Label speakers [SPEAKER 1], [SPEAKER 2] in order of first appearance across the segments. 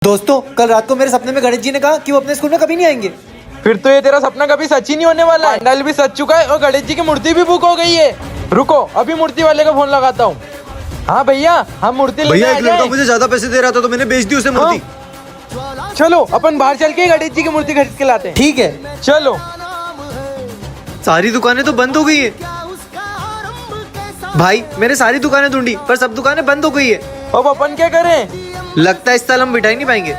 [SPEAKER 1] दोस्तों, कल रात को मेरे सपने में गणेश जी ने कहा कि वो अपने स्कूल में कभी नहीं आएंगे।
[SPEAKER 2] फिर तो ये तेरा सपना कभी सच ही नहीं होने वाला है। पंडाल भी सच चुका है और गणेश जी की मूर्ति भी बुक हो गई है। रुको, अभी मूर्ति वाले का फोन लगाता हूँ। हाँ भैया, हम मूर्ति लेने
[SPEAKER 3] भैया,
[SPEAKER 2] आ
[SPEAKER 3] एक
[SPEAKER 2] गए।
[SPEAKER 3] लड़का मुझे ज्यादा पैसे दे रहा था तो मैंने बेच दी उसे मूर्ति।
[SPEAKER 2] चलो अपन बाहर चल के गणेश जी की मूर्ति खरीद के लाते हैं।
[SPEAKER 1] ठीक है,
[SPEAKER 2] चलो।
[SPEAKER 3] सारी दुकानें तो बंद हो गई है भाई। मैंने सारी दुकानें ढूंढी पर सब दुकानें बंद हो गई है।
[SPEAKER 2] अब अपन क्या करें?
[SPEAKER 3] लगता है इस साल हम मिठाई नहीं पाएंगे।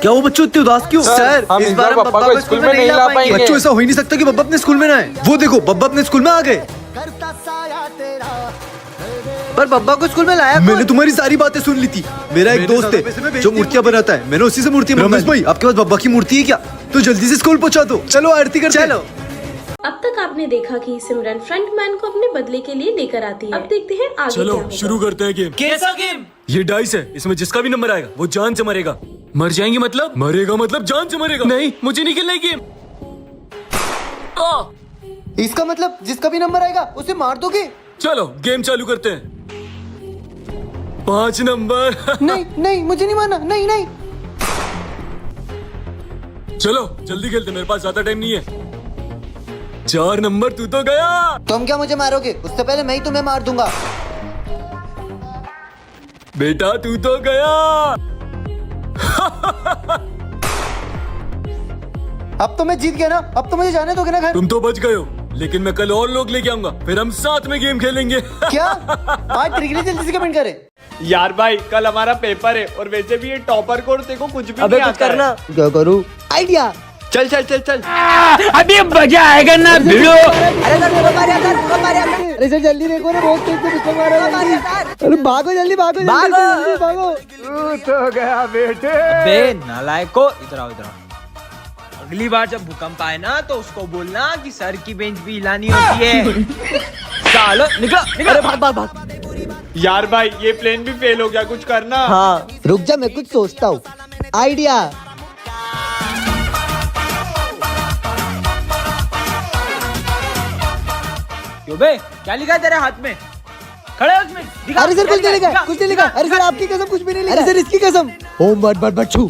[SPEAKER 3] क्या वो बच्चों इतने उदास क्यों? सर,
[SPEAKER 2] हम
[SPEAKER 3] इस बार हम बब्बा को स्कूल में नहीं ला पाएंगे। बच्चों, ऐसा हो ही नहीं सकता कि बब्बा अपने स्कूल में ना आए। वो देखो, बब्बा अपने स्कूल में आ गए। पर बब्बा को स्कूल में लाया कौन? मैंने तुम्हारी सारी बातें सुन ली थी। मेरा एक दोस्त है जो मूर्तियां बनाता है, मैंने उसी से मूर्तियां बनवाई। रमेश भाई, आपके पास बब्बा की मूर्ति है क्या? तो जल्दी से स्कूल पहुंचा दो। चलो आरती करते हैं। चलो।
[SPEAKER 4] अब तक आपने देखा कि सिमरन फ्रंटमैन को अपने बदले के लिए लेकर आती है। अब देखते हैं आगे क्या
[SPEAKER 5] चलो
[SPEAKER 4] होगा।
[SPEAKER 5] शुरू करते हैं गेम।
[SPEAKER 6] कैसा गेम?
[SPEAKER 5] ये डाइस है, इसमें जिसका भी नंबर आएगा वो जान से मरेगा। मर जाएंगे मतलब? मरेगा मतलब जान से मरेगा। नहीं, मुझे नहीं खेलना है गेम।
[SPEAKER 1] इसका मतलब जिसका भी नंबर आएगा उसे मार दोगे?
[SPEAKER 5] चलो गेम चालू करते हैं। 5 नंबर।
[SPEAKER 1] नहीं नहीं, मुझे नहीं मारना। नहीं नहीं।
[SPEAKER 5] चलो जल्दी खेलते, मेरे पास ज्यादा टाइम नहीं है। 4 नंबर, तू तो गया।
[SPEAKER 1] तुम क्या मुझे मारोगे? उससे पहले मैं ही तुम्हें मार दूंगा।
[SPEAKER 5] बेटा तू तो गया।
[SPEAKER 1] अब तो मैं जीत गया ना? अब तो मुझे जाने दोगे ना घर?
[SPEAKER 5] तुम तो बच गए हो, लेकिन मैं कल और लोग लेके आऊंगा, फिर हम साथ में गेम खेलेंगे।
[SPEAKER 1] क्या आज ट्रिक जल्दी से कमेंट करे।
[SPEAKER 6] यार भाई, कल हमारा पेपर है और वैसे भी ये टॉपर को देखो कुछ भी
[SPEAKER 3] अबे
[SPEAKER 6] नहीं
[SPEAKER 3] कुछ
[SPEAKER 6] आता
[SPEAKER 3] करना।
[SPEAKER 6] है।
[SPEAKER 1] क्या करूँ? आइडिया।
[SPEAKER 6] चल चल चल चल।
[SPEAKER 7] अभी मजा आएगा ना भिड़ो।
[SPEAKER 1] अरे सर जल्दी देखो ना, बहुत तेज से पीछे मारा जल्दी। अरे भागो जल्दी, भागो जल्दी, भागो।
[SPEAKER 6] तो गया बेटे।
[SPEAKER 7] बे नालायको, इधर आओ इधर आओ। अगली बार जब भूकंप आए ना तो उसको बोलना कि सर की बेंच भी हिलानी होती है। चलो निकलो निकलो।
[SPEAKER 1] अरे भाग भाग भाग।
[SPEAKER 6] यार भाई, ये प्लेन भी फेल हो गया, कुछ करना।
[SPEAKER 1] हाँ रुक जा, मैं कुछ सोचता हूँ। आइडिया।
[SPEAKER 7] क्यों बे, क्या लिखा है तेरे हाथ में? खड़े हो उसमें, दिखा।
[SPEAKER 1] अरे सर
[SPEAKER 7] क्या
[SPEAKER 1] कुछ नहीं लिखा,
[SPEAKER 7] दिखा?
[SPEAKER 1] कुछ नहीं लिखा। अरे सर आपकी कसम कुछ भी नहीं लिखा। अरे सर इसकी कसम। ओम बट बट बट छू।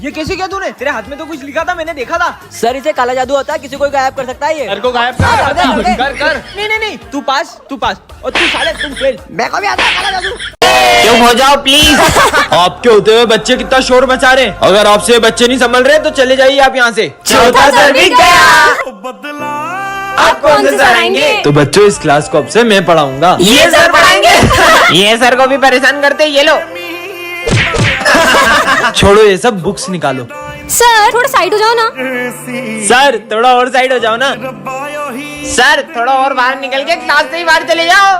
[SPEAKER 7] ये कैसे किया तूने? तेरे हाथ में तो कुछ लिखा था, मैंने देखा था।
[SPEAKER 8] सर इसे काला जादू होता है, किसी को गायब कर सकता है ये।
[SPEAKER 6] सर को गायब कर कर।
[SPEAKER 7] नहीं, तू पास और तू साले तुम फेल।
[SPEAKER 8] मैं को भी आता है काला जादू।
[SPEAKER 7] चुप हो जाओ प्लीज। आपके होते हुए बच्चे कितना शोर मचा रहे हैं। अगर आपसे बच्चे नहीं संभल रहे तो चले जाइए आप यहाँ से।
[SPEAKER 8] चौथा सर भी गया।
[SPEAKER 7] आप कौन से सर आएंगे? तो बच्चों, इस क्लास को अब से मैं पढ़ाऊंगा।
[SPEAKER 8] ये सर पढ़ाएंगे।
[SPEAKER 7] ये सर को भी परेशान करते, ये लो। छोड़ो ये सब, बुक्स निकालो।
[SPEAKER 4] सर थोड़ा साइड हो जाओ ना।
[SPEAKER 7] सर थोड़ा और साइड हो जाओ ना। सर थोड़ा और बाहर निकल के क्लास से ही बाहर चले जाओ।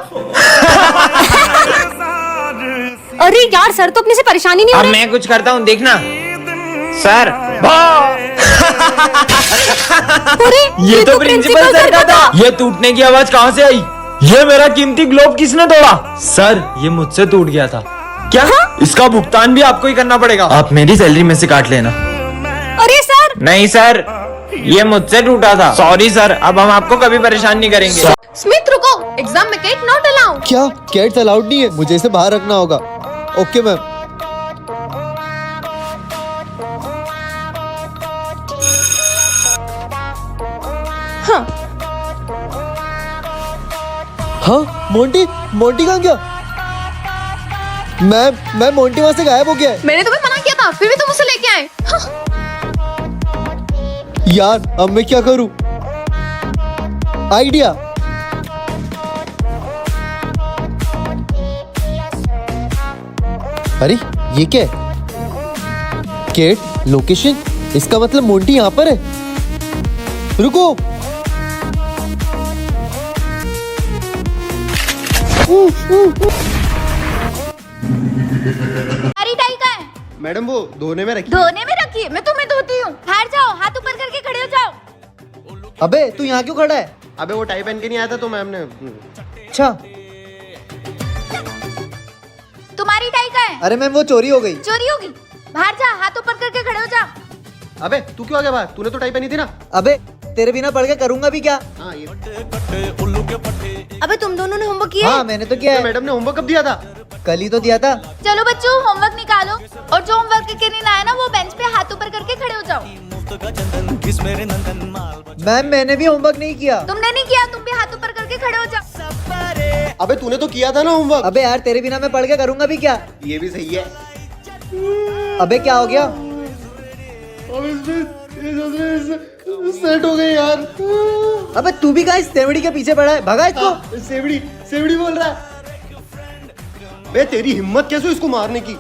[SPEAKER 4] अरे यार, सर तो अपने से परेशानी नहीं हो
[SPEAKER 7] अब
[SPEAKER 4] रही।
[SPEAKER 7] मैं कुछ करता हूँ, देखना। सर
[SPEAKER 4] अरे
[SPEAKER 7] ये तो प्रिंसिपल सर का था। ये टूटने की आवाज कहाँ से आई? ये मेरा कीमती ग्लोब किसने तोड़ा? सर ये मुझसे टूट गया था। क्या? इसका भुगतान भी आपको ही करना पड़ेगा। आप मेरी सैलरी में से काट लेना।
[SPEAKER 4] अरे सर।
[SPEAKER 7] नहीं सर, ये मुझसे टूटा था। सॉरी सर, अब हम आपको कभी परेशान नहीं करेंगे।
[SPEAKER 4] स्मिथ रुको, एग्जाम में कैट नॉट अलाउड।
[SPEAKER 1] क्या कैट्स अलाउड नहीं है? मुझे इसे बाहर रखना होगा। Okay ma'am.
[SPEAKER 4] हाँ
[SPEAKER 1] हाँ मोंटी, मोंटी कहाँ गया? मैं मोंटी वहाँ से गायब हो गया है।
[SPEAKER 4] मैंने तुम्हें मना किया था, फिर भी तुम उसे लेके आए।
[SPEAKER 1] यार अब मैं क्या करूँ? आइडिया। अरे ये क्या है? केट लोकेशन, इसका मतलब मोंटी यहाँ पर है। रुको।
[SPEAKER 9] हमारी टाई का है?
[SPEAKER 3] मैडम वो धोने में रखी।
[SPEAKER 9] धोने में रखी है, मैं तुम्हें धोती हूँ। बाहर जाओ, हाथ ऊपर करके खड़े हो जाओ।
[SPEAKER 1] अबे तू यहाँ क्यों खड़ा है?
[SPEAKER 3] अबे वो टाई पहन के नहीं आया था तो मैम ने।
[SPEAKER 1] अच्छा।
[SPEAKER 9] तुम्हारी टाई का है?
[SPEAKER 1] अरे मैम वो चोरी हो गई।
[SPEAKER 9] चोरी होगी? बाहर जा, हाथ ऊपर करके खड़े हो जाओ।
[SPEAKER 3] अबे तू क्यों आ गया बाहर? तूने तो टाई पहनी थी ना।
[SPEAKER 1] अबे तेरे बिना पढ़ के करूंगा भी क्या?
[SPEAKER 3] हाँ ये।
[SPEAKER 9] अबे तुम दोनों ने होमवर्क किया?
[SPEAKER 1] हाँ मैंने तो किया है।
[SPEAKER 3] मैडम ने होमवर्क कब दिया था?
[SPEAKER 1] कल ही तो दिया था।
[SPEAKER 9] चलो बच्चों होमवर्क निकालो और जो होमवर्क करके नहीं लाया ना वो बेंच पे हाथ ऊपर करके खड़े हो जाओ।
[SPEAKER 1] मैम मैंने भी होमवर्क नहीं किया।
[SPEAKER 9] तुमने नहीं किया, तुम भी हाथ ऊपर करके खड़े हो जाओ।
[SPEAKER 1] अबे तूने तो किया था ना होमवर्क। अबे यार तेरे बिना मैं पढ़ के करूंगा भी क्या? ये भी सही है। अबे क्या हो गया? सेट हो गए यार। अबे तू भी गाइस सेवड़ी के पीछे पड़ा है, भगा इसको। सेवड़ी बोल रहा है। बे तेरी हिम्मत कैसे हुई इसको मारने की?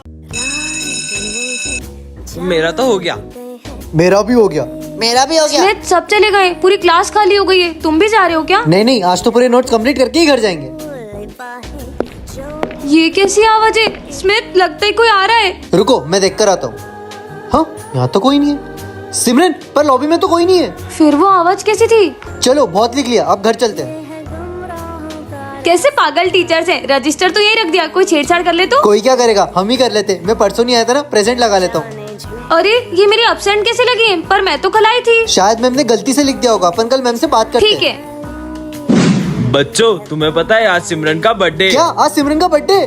[SPEAKER 7] मेरा तो हो गया।
[SPEAKER 1] मेरा भी हो गया।
[SPEAKER 8] मेरा भी हो गया।
[SPEAKER 4] स्मिथ सब चले गए, पूरी क्लास खाली हो गई है। तुम भी जा रहे हो क्या?
[SPEAKER 1] नहीं आज तो पूरे नोट्स कंप्लीट करके ही घर जाएंगे।
[SPEAKER 4] ये कैसी आवाज है? स्मिथ लगता है कोई आ रहा है।
[SPEAKER 1] रुको मैं देख कर आता हूँ। हाँ यहाँ तो कोई नहीं है। सिमरन पर लॉबी में तो कोई नहीं है।
[SPEAKER 4] फिर वो आवाज कैसी थी?
[SPEAKER 1] चलो बहुत लिख लिया, अब घर चलते हैं।
[SPEAKER 4] कैसे पागल टीचर्स हैं, रजिस्टर तो यही रख दिया, कोई छेड़छाड़ कर ले तो।
[SPEAKER 1] कोई क्या करेगा, हम ही कर लेते। मैं परसों नहीं आया था ना, प्रेजेंट लगा लेता हूँ।
[SPEAKER 4] अरे ये मेरी एब्सेंट कैसे लगी है? पर मैं तो कल आई थी।
[SPEAKER 1] शायद मैम ने गलती से लिख दिया होगा। अपन कल मैम से बात करते
[SPEAKER 4] ठीक
[SPEAKER 1] हैं।
[SPEAKER 4] है।
[SPEAKER 7] बच्चों तुम्हें पता है आज सिमरन का बर्थडे।
[SPEAKER 1] क्या आज सिमरन का बर्थडे?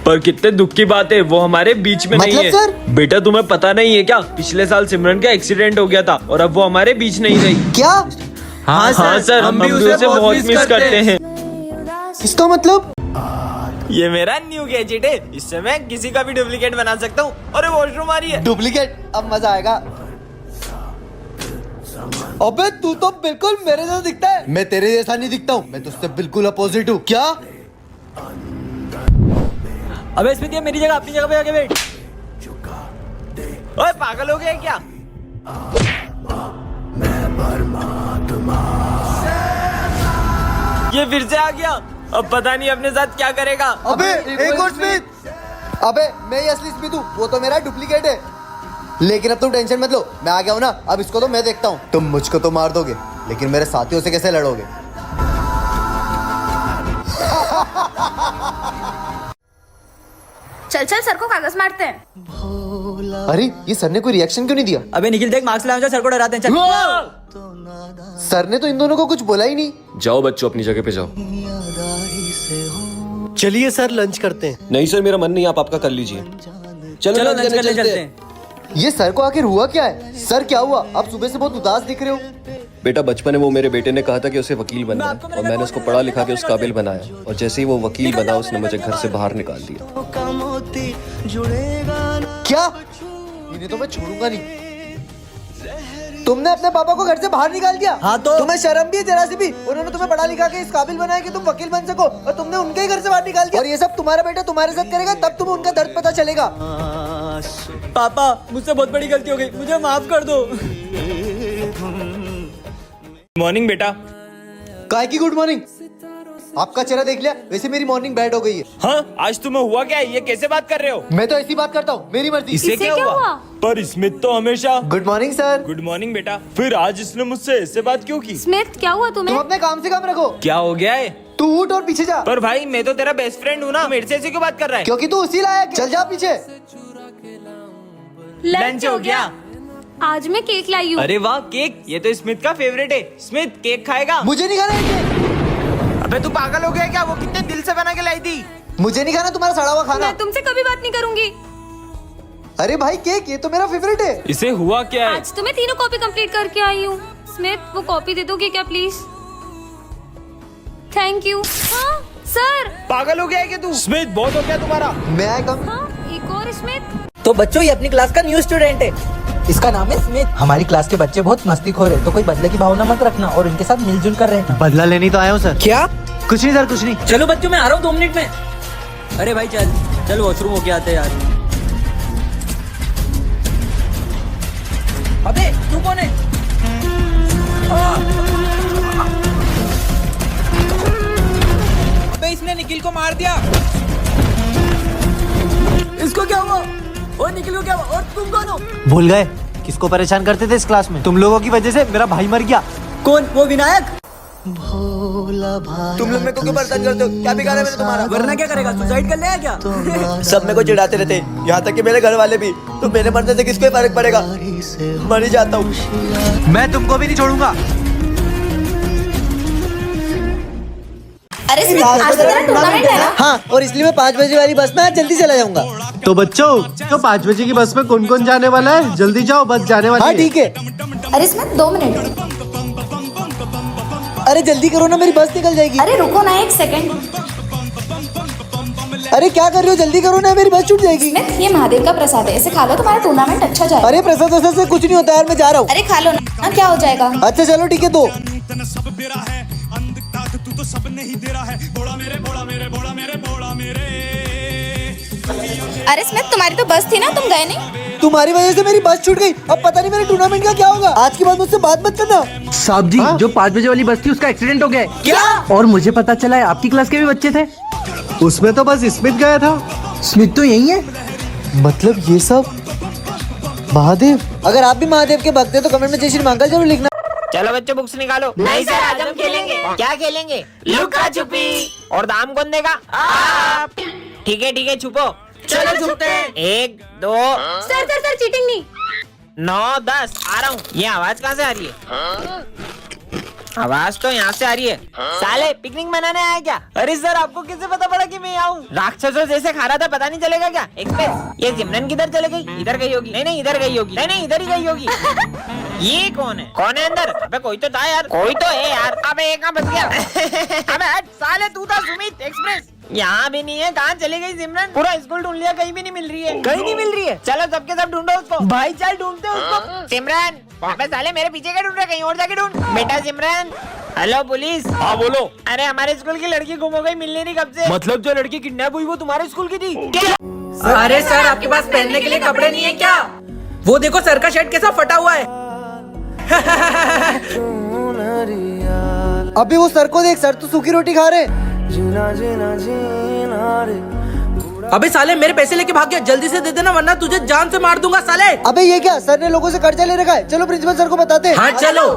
[SPEAKER 7] पर कितने दुख की बात है, वो हमारे बीच में नहीं
[SPEAKER 1] मतलब
[SPEAKER 7] है।
[SPEAKER 1] सर?
[SPEAKER 7] बेटा तुम्हें पता नहीं है क्या, पिछले साल सिमरन का एक्सीडेंट हो गया था और अब वो हमारे बीच नहीं रही।
[SPEAKER 1] क्या?
[SPEAKER 7] हाँ सर, हम भी उसे बहुत मिस करते हैं।
[SPEAKER 1] इसका मतलब?
[SPEAKER 7] ये मेरा न्यू गैजेट है, इससे मैं किसी का भी डुप्लीकेट बना सकता हूँ। अरे वॉशरूम आ रही है।
[SPEAKER 1] डुप्लीकेट? अब मजा आएगा। अबे तू तो बिल्कुल मेरे जैसा दिखता है। मैं तेरे जैसा नहीं दिखता हूँ, मैं तुझसे बिल्कुल अपोजिट हूँ। क्या?
[SPEAKER 7] अबे स्मिथ ये मेरी जगह अपनी जगह पे आके बैठ। ओए पागल हो गया है क्या? ये फिर से आ गया, अब पता नहीं अपने साथ क्या करेगा।
[SPEAKER 1] अबे एक और स्मिथ। अबे मैं ही असली स्मिथ हूँ, वो तो मेरा डुप्लीकेट है। लेकिन अब तुम टेंशन मत लो, मैं आ गया हूँ ना, अब इसको तो मैं देखता हूँ। तुम मुझको तो मार दोगे, लेकिन मेरे साथियों से कैसे लड़ोगे?
[SPEAKER 9] चल चल सर को कागज मारते हैं।
[SPEAKER 1] अरे ये सर ने कोई रिएक्शन क्यों नहीं दिया?
[SPEAKER 8] अबे निखिल देख मार्क्स लाओ, सर को डराते हैं। चल
[SPEAKER 1] सर ने तो इन दोनों को कुछ बोला ही नहीं।
[SPEAKER 5] जाओ बच्चों अपनी जगह पे जाओ।
[SPEAKER 1] चलिए सर लंच करते हैं।
[SPEAKER 5] नहीं सर मेरा मन नहीं, आप आपका कर लीजिए।
[SPEAKER 8] चलो लंच करने चलते हैं।
[SPEAKER 1] ये सर को आखिर हुआ क्या है? सर क्या हुआ? आप सुबह से बहुत उदास दिख रहे हो।
[SPEAKER 5] बेटा बचपन में वो मेरे बेटे ने कहा था कि उसे वकील बनना है और मैंने उसको पढ़ा लिखा के उस काबिल बनाया, और जैसे ही वो वकील बना उसने मुझे घर से बाहर निकाल दिया।
[SPEAKER 1] क्या? इन्हें तो मैं छोड़ूंगा नहीं। तुमने अपने पापा को घर से बाहर निकाल दिया?
[SPEAKER 8] हाँ तो?
[SPEAKER 1] तुम्हें शर्म भी है जरा सी भी? उन्होंने तुम्हें पढ़ा लिखा के इस काबिल बनाया कि तुम वकील बन सको, और तुमने उनके ही घर से बाहर निकाल दिया। और ये सब तुम्हारा बेटा तुम्हारे साथ करेगा, तब तुम्हें उनका दर्द पता चलेगा।
[SPEAKER 8] पापा मुझसे बहुत बड़ी गलती हो गई, मुझे माफ कर दो।
[SPEAKER 7] मॉर्निंग बेटा।
[SPEAKER 1] काय की गुड मॉर्निंग? आपका चेहरा देख लिया, वैसे मेरी मॉर्निंग बैड हो गई है।
[SPEAKER 7] हाँ आज तुम्हें हुआ क्या है, ये कैसे बात कर रहे हो?
[SPEAKER 1] मैं तो ऐसी बात करता हूँ, मेरी मर्जी।
[SPEAKER 7] इससे क्या हुआ? पर स्मिथ तो हमेशा।
[SPEAKER 1] Good morning sir.
[SPEAKER 7] Good morning बेटा। फिर आज इसने मुझसे ऐसे बात क्यों की?
[SPEAKER 4] स्मिथ क्या हुआ
[SPEAKER 1] तुम
[SPEAKER 4] तुम्हें?
[SPEAKER 1] अपने काम से काम रखो।
[SPEAKER 7] क्या हो गया है?
[SPEAKER 1] तू उठ और पीछे जा।
[SPEAKER 7] पर भाई मैं तो तेरा बेस्ट फ्रेंड हूँ ना, मेरे से ऐसे क्यों बात कर रहा है?
[SPEAKER 1] क्योंकि तू उसी लायक है। चल जा पीछे।
[SPEAKER 7] लंच हो गया।
[SPEAKER 4] आज मैं केक लाई हूँ।
[SPEAKER 7] अरे वाह केक, ये तो स्मिथ का फेवरेट है। स्मिथ केक खाएगा?
[SPEAKER 1] मुझे नहीं खाना है केक।
[SPEAKER 7] अबे तू पागल हो गया क्या, वो कितने दिल से बना के लाई थी।
[SPEAKER 1] मुझे नहीं खाना तुम्हारा सड़ा हुआ खाना।
[SPEAKER 4] मैं तुमसे कभी बात नहीं करूंगी।
[SPEAKER 1] अरे भाई केक ये तो मेरा फेवरेट है।
[SPEAKER 7] इसे हुआ क्या है?
[SPEAKER 4] आज तो मैं तीनों कॉपी कंप्लीट करके आई हूँ। स्मिथ वो कॉपी दे दोगे क्या प्लीज? Thank you. हाँ सर।
[SPEAKER 7] पागल हो गया है कि तू? स्मिथ बहुत हो गया तुम्हारा।
[SPEAKER 1] मैं आया कम।
[SPEAKER 4] हाँ एक और स्मिथ।
[SPEAKER 8] तो बच्चों ये अपनी क्लास का न्यू स्टूडेंट है, इसका नाम है स्मिथ। हमारी क्लास के बच्चे बहुत मस्तीखोर है, तो कोई बदले की भावना मत रखना और इनके साथ मिलजुल कर रहना।
[SPEAKER 1] बदला लेने तो आया हूँ सर।
[SPEAKER 8] क्या?
[SPEAKER 1] कुछ नहीं सर, कुछ नहीं।
[SPEAKER 8] चलो बच्चों मैं आ रहा हूँ 2 मिनट में। अरे भाई चल चल वॉशरूम होके आते हैं यार। अबे तू कौन है? अबे इसने निखिल को मार दिया। इसको क्या हुआ? और निखिल को क्या हुआ? और तुम कौन हो?
[SPEAKER 1] भूल गए किसको परेशान करते थे इस क्लास में? तुम लोगों की वजह से मेरा भाई मर गया।
[SPEAKER 8] कौन? वो विनायक? तुम लोग मेरे को क्यों परेशान करते हो? क्या बिगाड़ा मैंने तुम्हारा? वरना क्या करेगा, सुसाइड कर लेगा क्या?
[SPEAKER 1] सब मेरे को चिढ़ाते रहते, यहाँ तक कि मेरे घर वाले भी। तो मेरे मरने से किसको फर्क पड़ेगा? मर ही जाता हूँ। मैं तुमको भी नहीं छोड़ूंगा।
[SPEAKER 9] अरे स्मिथ, आज तो तेरा टूर्नामेंट है ना?
[SPEAKER 1] हाँ, और इसलिए मैं 5 बजे वाली बस में आज जल्दी चला जाऊंगा।
[SPEAKER 3] तो बच्चों, तो 5 बजे की बस में कौन कौन जाने वाला है? जल्दी जाओ, बस जाने वाली
[SPEAKER 1] हाँ
[SPEAKER 3] है।
[SPEAKER 1] ठीक है।
[SPEAKER 9] अरे स्मिथ 2 मिनट।
[SPEAKER 1] अरे जल्दी करो ना, मेरी बस निकल जाएगी।
[SPEAKER 9] अरे रुको ना 1 सेकंड।
[SPEAKER 1] अरे क्या कर रहे हो, जल्दी करो ना, मेरी बस छूट जाएगी।
[SPEAKER 9] स्मिथ, ये महादेव का प्रसाद है, इसे खा लो, तुम्हारा टूर्नामेंट अच्छा जाएगा।
[SPEAKER 1] अरे प्रसाद वसाद से कुछ नहीं होता यार, मैं जा रहा हूँ।
[SPEAKER 9] अरे खा लो ना, क्या हो जाएगा?
[SPEAKER 1] अच्छा चलो ठीक है। तो
[SPEAKER 9] अरे स्मिथ, तुम्हारी तो बस थी ना, तुम गए नहीं?
[SPEAKER 1] तुम्हारी वजह से मेरी बस छूट गई। अब पता नहीं मेरे टूर्नामेंट का क्या होगा। आज के बाद मुझसे बात मत करना।
[SPEAKER 8] साहब जी, जो 5 बजे वाली बस थी उसका एक्सीडेंट हो गया है।
[SPEAKER 1] क्या?
[SPEAKER 8] और मुझे पता चला है आपकी क्लास के भी बच्चे थे।
[SPEAKER 3] उसमें तो बस स्मिथ गया था।
[SPEAKER 8] स्मिथ तो यही है।
[SPEAKER 1] मतलब ये सब महादेव। अगर आप भी महादेव के भक्त हैं तो कमेंट में जय श्री महाकाल जरूर लिखना।
[SPEAKER 10] चलो बच्चों, बुक्स निकालो। नहीं सर, आज हम खेलेंगे। क्या खेलेंगे? लुका छुपी। और दाम कौन देगा? आप। ठीक है, छुपो। चलो छुपते हैं। 1 2
[SPEAKER 9] सर चीटिंग नहीं।
[SPEAKER 10] 9 10 आ रहा हूँ। ये आवाज कहाँ से आ रही है? आवाज तो यहाँ से आ रही है। साले पिकनिक मनाने आया क्या? अरे सर, आपको कैसे पता पड़ा कि मैं आऊँ? राक्षसों जैसे खा रहा था, पता नहीं चलेगा क्या? एक्सप्रेस, ये सिमरन किधर चले गई? इधर गई होगी। नहीं, इधर गई होगी। नहीं, इधर ही गई होगी। ये कौन है अंदर? अबे कोई तो था यार। कोई तो है यार। अबे एक बच गया। अबे हट साले, तू था सुमित। एक्सप्रेस यहाँ भी नहीं है। कहाँ चली गई सिमरन? पूरा स्कूल ढूंढ लिया, कहीं भी नहीं मिल रही है। कहीं नहीं मिल रही है। चलो सबके सब ढूंढो उसको। भाई चल ढूंढते उसको। सिमरन, अबे साले मेरे पीछे क्या ढूंढ रहा है? कहीं और जाके ढूंढ। बेटा सिमरन। Hello police.
[SPEAKER 6] हाँ बोलो।
[SPEAKER 10] अरे हमारे स्कूल की लड़की गुम हो गई, मिल नहीं रही कब से।
[SPEAKER 6] मतलब जो लड़की किडनैप हुई वो तुम्हारे स्कूल की थी?
[SPEAKER 8] अरे सर, आपके पास पहनने के लिए कपड़े नहीं है क्या? वो देखो सर का शर्ट कैसा फटा हुआ है।
[SPEAKER 1] अभी वो सर को देख, सर तो सूखी रोटी खा रहे।
[SPEAKER 8] अबे साले, मेरे पैसे लेके भाग गया। जल्दी से दे देना वरना तुझे जान से मार दूंगा साले।
[SPEAKER 1] अबे ये क्या, सर ने लोगों से कर्जा ले रखा है। चलो प्रिंसिपल सर को बताते हैं।
[SPEAKER 8] हाँ चलो।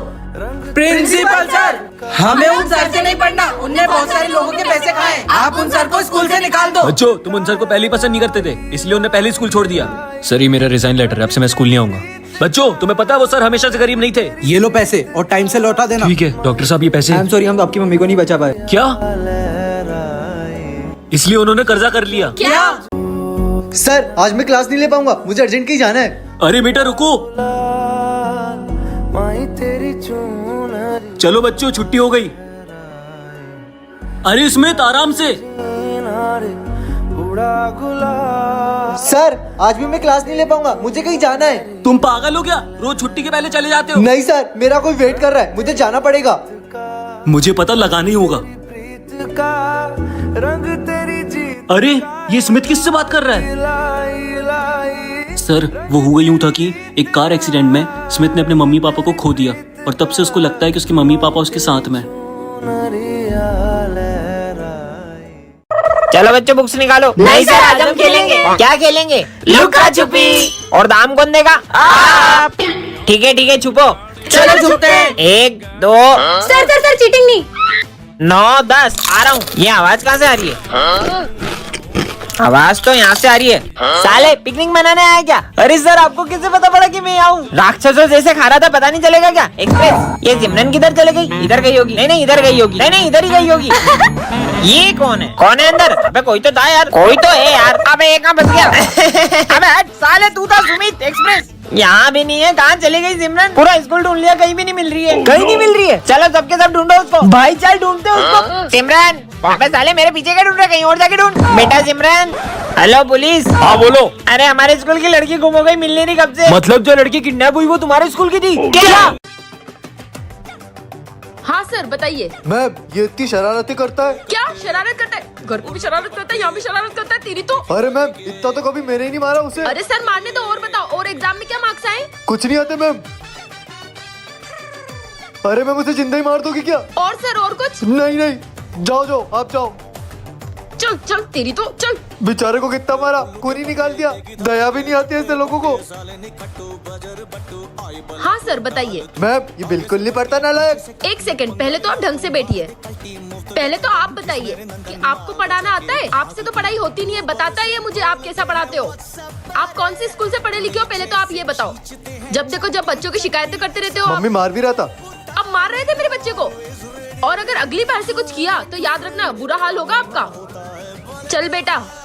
[SPEAKER 8] प्रिंसिपल सर, हमें उन सर से नहीं पढ़ना। उनने बहुत सारे लोगों के पैसे खाए। आप उन सर को स्कूल से निकाल दो।
[SPEAKER 5] बच्चों, तुम उन सर को पहले ही पसंद नहीं करते थे, इसलिए उन्होंने पहले ही स्कूल छोड़ दिया। सर, ये मेरा रिजाइन लेटर है, अब से मैं स्कूल नहीं आऊंगा। बच्चों, तुम्हें पता है वो सर हमेशा से गरीब नहीं थे।
[SPEAKER 8] ये लो पैसे और टाइम से लौटा देना।
[SPEAKER 5] ठीक है डॉक्टर साहब, ये पैसे।
[SPEAKER 8] आई एम सॉरी, हम आपकी मम्मी को नहीं बचा पाए।
[SPEAKER 5] क्या? इसलिए उन्होंने कर्जा कर लिया।
[SPEAKER 8] क्या?
[SPEAKER 1] सर आज मैं क्लास नहीं ले पाऊंगा, मुझे अर्जेंट कहीं जाना है।
[SPEAKER 5] अरे बेटा रुको। चलो बच्चों, छुट्टी हो गई। अरे स्मिथ, आराम से।
[SPEAKER 1] सर आज भी मैं क्लास नहीं ले पाऊंगा, मुझे कहीं जाना है।
[SPEAKER 5] तुम पागल हो क्या? रोज छुट्टी के पहले चले जाते हो।
[SPEAKER 1] नहीं सर, मेरा कोई वेट कर रहा है, मुझे जाना पड़ेगा।
[SPEAKER 5] मुझे पता लगाना ही होगा। अरे ये स्मिथ किससे बात कर रहा है? सर वो हुआ यूं था कि एक कार एक्सीडेंट में स्मिथ ने अपने मम्मी पापा को खो दिया और तब से उसको लगता है कि उसके मम्मी पापा उसके साथ में।
[SPEAKER 10] चलो बच्चों, बुक्स निकालो। नहीं सर, आज हम खेलेंगे। क्या खेलेंगे? लुका छुपी। और दाम कौन देगा? आप। ठीक है, छुपो।
[SPEAKER 8] चलो छुपते हैं।
[SPEAKER 10] 1 2
[SPEAKER 9] सर चीटिंग नहीं।
[SPEAKER 10] 9 10 आ रहा हूँ। ये आवाज कहाँ से आ रही है? आवाज तो यहाँ से आ रही है। साले पिकनिक मनाने आया क्या? अरे सर, आपको कैसे पता पड़ा कि मैं आऊँ? राक्षसों जैसे खा रहा था, पता नहीं चलेगा क्या? एक्सप्रेस, ये सिमरन किधर चले गई? इधर गई होगी। नहीं, इधर गई होगी। नहीं, इधर ही गई होगी। ये कौन है अंदर? अबे कोई तो था यार। कोई तो है यार। अबे एक बच गया। अबे हट साले, तू था सुमित। एक्सप्रेस यहाँ भी नहीं है। कहाँ चली गई सिमरन? पूरा स्कूल ढूंढ लिया, कहीं भी नहीं मिल रही है। कहीं नहीं मिल रही है। चलो सबके सब ढूंढो उसको। भाई चल ढूंढते उसको। सिमरन, अबे साले मेरे पीछे क्या ढूंढ रहा है? कहीं और जाके ढूंढ। बेटा सिमरन। Hello police.
[SPEAKER 6] हाँ बोलो।
[SPEAKER 10] अरे हमारे स्कूल की लड़की गुम हो गई, मिल नहीं रही कब से।
[SPEAKER 6] मतलब जो लड़की किडनैप हुई वो तुम्हारे स्कूल की थी?
[SPEAKER 10] क्या?
[SPEAKER 9] हाँ सर बताइए।
[SPEAKER 1] मैम ये इतनी शरारतें करता है।
[SPEAKER 9] क्या शरारत करता है? घर को भी शरारत करता है, यहाँ भी शरारत करता है। तेरी तो।
[SPEAKER 1] अरे मैम इतना तो कभी मैंने ही नहीं मारा उसे।
[SPEAKER 9] अरे सर मारने तो और बताओ, और एग्जाम में क्या मार्क्स आए?
[SPEAKER 1] कुछ नहीं आते मैम। अरे मैम उसे जिंदा ही मार दोगी क्या?
[SPEAKER 9] और सर और कुछ?
[SPEAKER 1] नहीं, जाओ आप जाओ।
[SPEAKER 9] चल तेरी तो चल।
[SPEAKER 1] बेचारे को कितना मारा, खून ही निकाल दिया। दया भी नहीं आती ऐसे लोगों को।
[SPEAKER 9] हाँ सर बताइए।
[SPEAKER 1] मैम ये बिल्कुल नहीं पढ़ता नालायक।
[SPEAKER 9] 1 सेकंड, पहले तो आप ढंग से बैठिए। पहले तो आप बताइए कि आपको पढ़ाना आता है? आपसे तो पढ़ाई होती नहीं है, बताता है ये मुझे आप कैसा पढ़ाते हो। आप कौन सी स्कूल से पढ़े लिखे हो, पहले तो आप ये बताओ। जब देखो जब बच्चों की शिकायतें करते रहते हो।
[SPEAKER 1] मम्मी मार भी रहा था।
[SPEAKER 9] अब मार रहे थे मेरे बच्चे को? और अगर अगली बार से कुछ किया तो याद रखना बुरा हाल होगा आपका। चल बेटा।